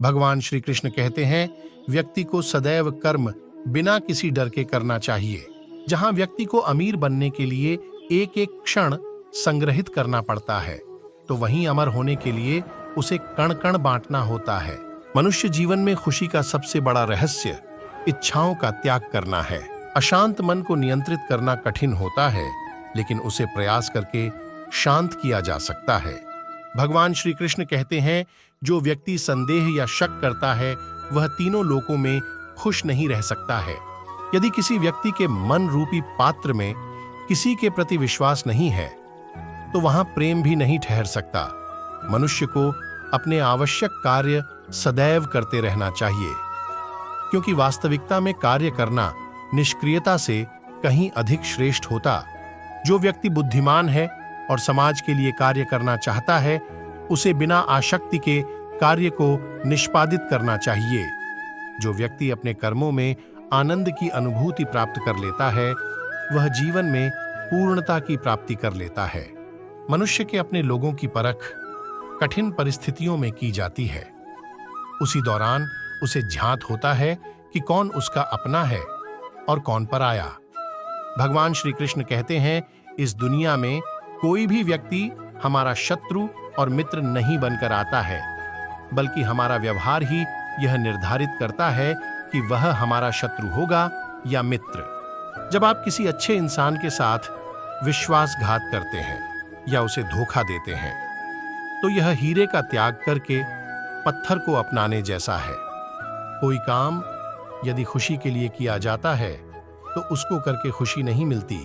भगवान श्री कृष्ण कहते हैं, व्यक्ति को सदैव कर्म बिना किसी डर के करना चाहिए। जहां व्यक्ति को अमीर बनने के लिए एक एक क्षण संग्रहित करना पड़ता है, तो वहीं अमर होने के लिए उसे कण कण बांटना होता है। मनुष्य जीवन में खुशी का सबसे बड़ा रहस्य इच्छाओं का त्याग करना है। अशांत मन को नियंत्रित करना कठिन होता है, लेकिन उसे प्रयास करके शांत किया जा सकता है। भगवान श्री कृष्ण कहते हैं, जो व्यक्ति संदेह या शक करता है वह तीनों लोकों में खुश नहीं रह सकता है। यदि किसी व्यक्ति के मन रूपी पात्र में किसी के प्रति विश्वास नहीं है, तो वहां प्रेम भी नहीं ठहर सकता। मनुष्य को अपने आवश्यक कार्य सदैव करते रहना चाहिए, क्योंकि वास्तविकता में कार्य करना निष्क्रियता से कहीं अधिक श्रेष्ठ होता। जो व्यक्ति बुद्धिमान है और समाज के लिए कार्य करना चाहता है, उसे बिना आसक्ति के कार्य को निष्पादित करना चाहिए। जो व्यक्ति अपने कर्मों में आनंद की अनुभूति प्राप्त कर लेता है, वह जीवन में पूर्णता की प्राप्ति कर लेता है। मनुष्य के अपने लोगों की परख कठिन परिस्थितियों में की जाती है। उसी दौरान उसे ज्ञात होता है कि कौन उसका अपना है और कौन पराया। भगवान श्री कृष्ण कहते हैं, इस दुनिया में कोई भी व्यक्ति हमारा शत्रु और मित्र नहीं बनकर आता है, बल्कि हमारा व्यवहार ही यह निर्धारित करता है कि वह हमारा शत्रु होगा या मित्र। जब आप किसी अच्छे इंसान के साथ विश्वासघात करते हैं या उसे धोखा देते हैं, तो यह हीरे का त्याग करके पत्थर को अपनाने जैसा है। कोई काम यदि खुशी के लिए किया जाता है, तो उसको करके खुशी नहीं मिलती,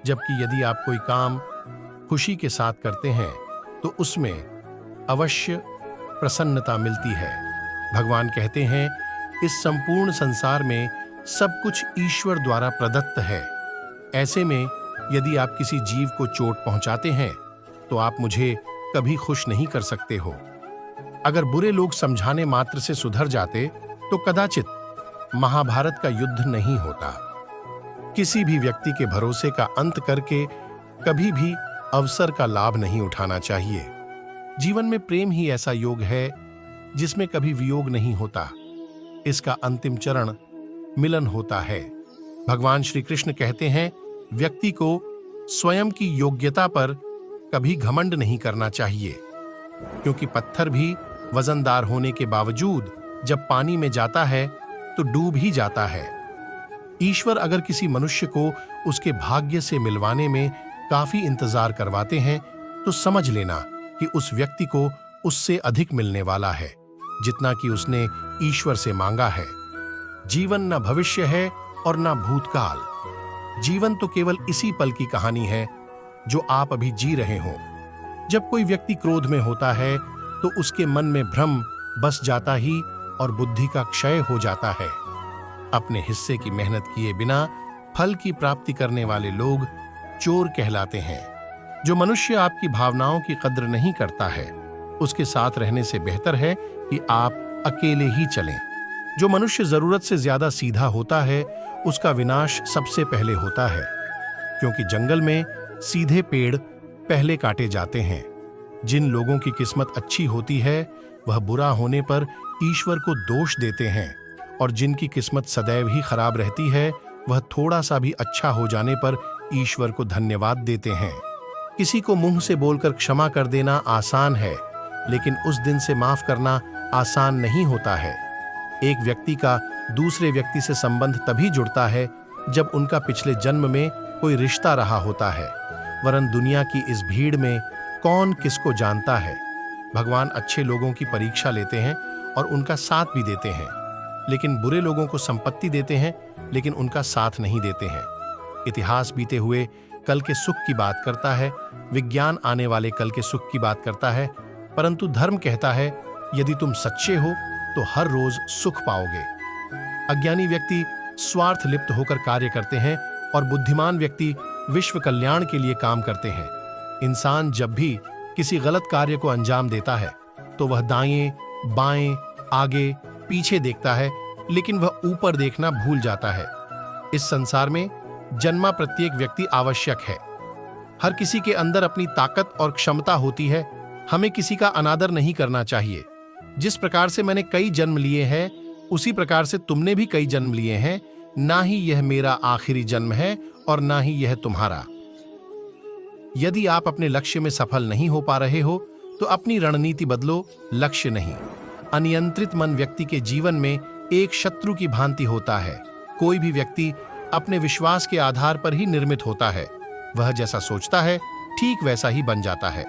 जबकि यदि आप कोई काम खुशी के साथ करते हैं, तो उसमें अवश्य प्रसन्नता मिलती है। भगवान कहते हैं, इस संपूर्ण संसार में सब कुछ ईश्वर द्वारा प्रदत्त है। ऐसे में यदि आप किसी जीव को चोट पहुंचाते हैं, तो आप मुझे कभी खुश नहीं कर सकते हो। अगर बुरे लोग समझाने मात्र से सुधर जाते, तो कदाचित महाभारत का युद्ध नहीं होता। किसी भी व्यक्ति के भरोसे का अंत करके कभी भी अवसर का लाभ नहीं उठाना चाहिए। जीवन में प्रेम ही ऐसा योग है जिसमें कभी वियोग नहीं होता। इसका अंतिम चरण मिलन होता है। भगवान श्री कृष्ण कहते हैं, व्यक्ति को स्वयं की योग्यता पर कभी घमंड नहीं करना चाहिए, क्योंकि पत्थर भी वजनदार होने के बावजूद जब पानी में जाता है तो डूब ही जाता है। ईश्वर अगर किसी मनुष्य को उसके भाग्य से मिलवाने में काफी इंतजार करवाते हैं, तो समझ लेना कि उस व्यक्ति को उससे अधिक मिलने वाला है, जितना कि उसने ईश्वर से मांगा है। जीवन न भविष्य है और न भूतकाल। जीवन तो केवल इसी पल की कहानी है जो आप अभी जी रहे हो। जब कोई व्यक्ति क्रोध में होता है, तो उसके मन में भ्रम बस जाता ही और बुद्धि का क्षय हो जाता है। अपने हिस्से की मेहनत किए बिना फल की प्राप्ति करने वाले लोग चोर कहलाते हैं। जो मनुष्य आपकी भावनाओं की कद्र नहीं करता है, उसके साथ रहने से बेहतर है कि आप अकेले ही चलें। जो मनुष्य जरूरत से ज्यादा सीधा होता है, उसका विनाश सबसे पहले होता है, क्योंकि जंगल में सीधे पेड़ पहले काटे जाते हैं। जिन लोगों की किस्मत अच्छी होती है, वह बुरा होने पर ईश्वर को दोष देते हैं, और जिनकी किस्मत सदैव ही खराब रहती है, वह थोड़ा सा भी अच्छा हो जाने पर ईश्वर को धन्यवाद देते हैं। किसी को मुंह से बोलकर क्षमा कर देना आसान है, लेकिन उस दिन से माफ करना आसान नहीं होता है। एक व्यक्ति का दूसरे व्यक्ति से संबंध तभी जुड़ता है जब उनका पिछले जन्म में कोई रिश्ता रहा होता है, वरन दुनिया की इस भीड़ में कौन किसको जानता है। भगवान अच्छे लोगों की परीक्षा लेते हैं और उनका साथ भी देते हैं, लेकिन बुरे लोगों को संपत्ति देते हैं, लेकिन उनका साथ नहीं देते हैं। इतिहास बीते हुए कल के सुख की बात करता है, विज्ञान आने वाले कल के सुख की बात करता है, परंतु धर्म कहता है, यदि तुम सच्चे हो तो हर रोज सुख पाओगे। अज्ञानी व्यक्ति स्वार्थ लिप्त होकर कार्य करते हैं और बुद्धिमान व्यक्ति विश्व कल्याण के लिए काम करते हैं। इंसान जब भी किसी गलत कार्य को अंजाम देता है, तो वह दाएं, बाएं, आगे, पीछे देखता है, लेकिन वह ऊपर देखना भूल जाता है। इस संसार में जन्मा प्रत्येक व्यक्ति आवश्यक है। हर किसी के अंदर अपनी ताकत और क्षमता होती है। हमें किसी का अनादर नहीं करना चाहिए। जिस प्रकार से मैंने कई जन्म लिए हैं, उसी प्रकार से तुमने भी कई जन्म लिए हैं। ना ही यह मेरा आखिरी जन्म है और ना ही यह तुम्हारा। यदि आप अपने लक्ष्य में सफल नहीं हो पा रहे हो तो अपनी रणनीति बदलो, लक्ष्य नहीं। अनियंत्रित मन व्यक्ति के जीवन में एक शत्रु की भांति होता है। कोई भी व्यक्ति अपने विश्वास के आधार पर ही निर्मित होता है। वह जैसा सोचता है ठीक वैसा ही बन जाता है।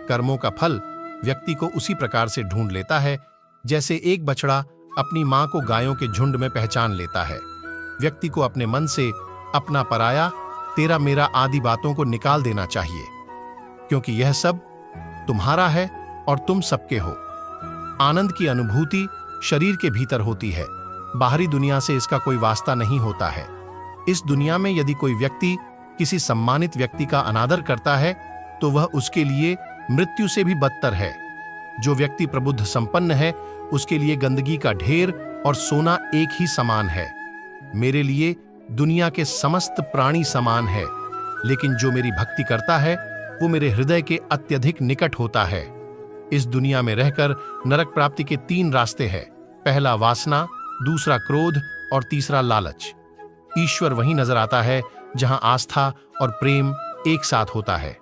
कर्मों का फल व्यक्ति को उसी प्रकार से ढूंढ लेता है जैसे एक बछड़ा अपनी मां को गायों के झुंड में पहचान लेता है। व्यक्ति को अपने मन से अपना पराया, तेरा मेरा आदि बातों को निकाल देना चाहिए, क्योंकि यह सब तुम्हारा है और तुम सबके हो। आनंद की अनुभूति शरीर के भीतर होती है, बाहरी दुनिया से इसका कोई वास्ता नहीं होता है। इस दुनिया में यदि कोई व्यक्ति किसी सम्मानित व्यक्ति का अनादर करता है तो वह उसके लिए मृत्यु से भी बदतर है। जो व्यक्ति प्रबुद्ध संपन्न है उसके लिए गंदगी का ढेर और सोना एक ही समान है। मेरे लिए दुनिया के समस्त प्राणी समान है, लेकिन जो मेरी भक्ति करता है वो मेरे हृदय के अत्यधिक निकट होता है। इस दुनिया में रहकर नरक प्राप्ति के 3 रास्ते हैं। पहला वासना, दूसरा क्रोध और तीसरा लालच। ईश्वर वहीं नजर आता है जहां आस्था और प्रेम एक साथ होता है।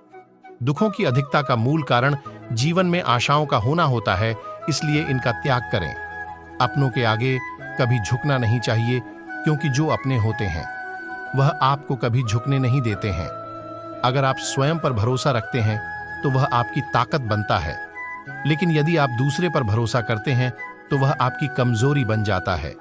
दुखों की अधिकता का मूल कारण जीवन में आशाओं का होना होता है, इसलिए इनका त्याग करें। अपनों के आगे कभी झुकना नहीं चाहिए, क्योंकि जो अपने होते हैं वह आपको कभी झुकने नहीं देते हैं। अगर आप स्वयं पर भरोसा रखते हैं तो वह आपकी ताकत बनता है, लेकिन यदि आप दूसरे पर भरोसा करते हैं तो वह आपकी कमजोरी बन जाता है।